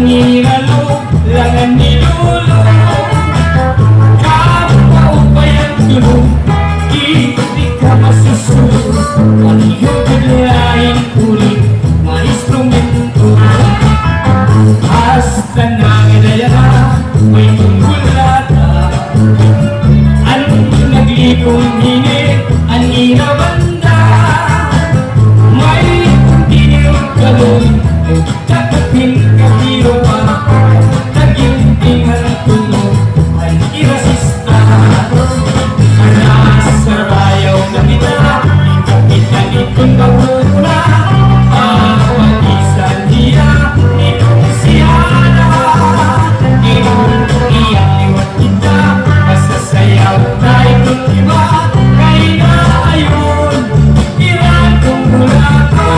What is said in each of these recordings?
nangingalo lang ang nilulo. Kapwa upay ang tulong, di ka masusunod. Ang iyong biglaing ulit na instrumento. Hasta nangilaya may tungkulata. Anong naglikong hinit ang inabanda. May kundiling galon, takapin katiro pa. Taginting ang tunog, ang irasista. Nasa rayaw na kita, ikapit-kapit magmumula. Bawat isang hiya, itong siyana. Iyak iwan kita, masasayaw tayo ng iba. Kaya na ayun, ilan kong mula ka.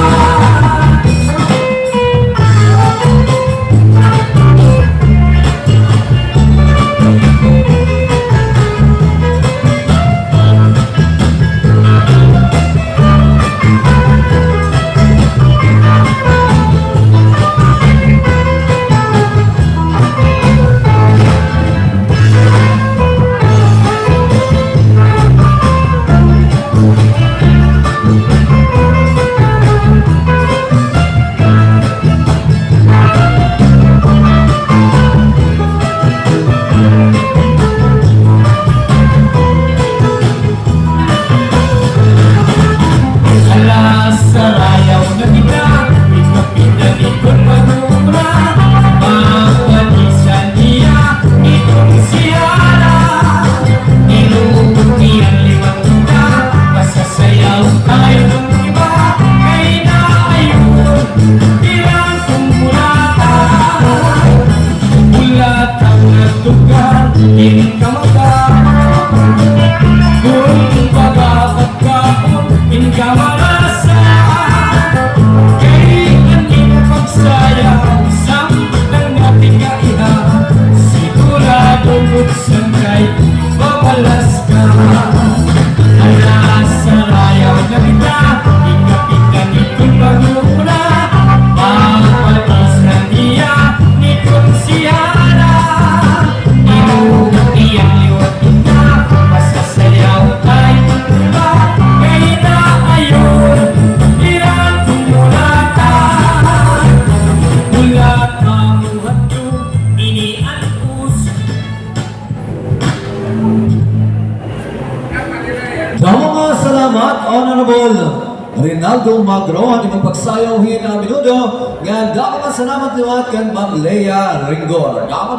Hindi ka magkakaroon. Kung pagkakat ka kung hindi ka marasa. Kailan ipagsayaw isang lang natin kaiha. Sigurado buksan kay babalas ka. Nasa rayaw na kita, ikapit ikong magmumula. Papalis ng iya, nikong siyara. Mga salamat, Honorable Rinaldo Magro, at ipagsayaw hin na minuto. Nga, dapat salamat liwat kan Ma'am Lea Ringor. Dapat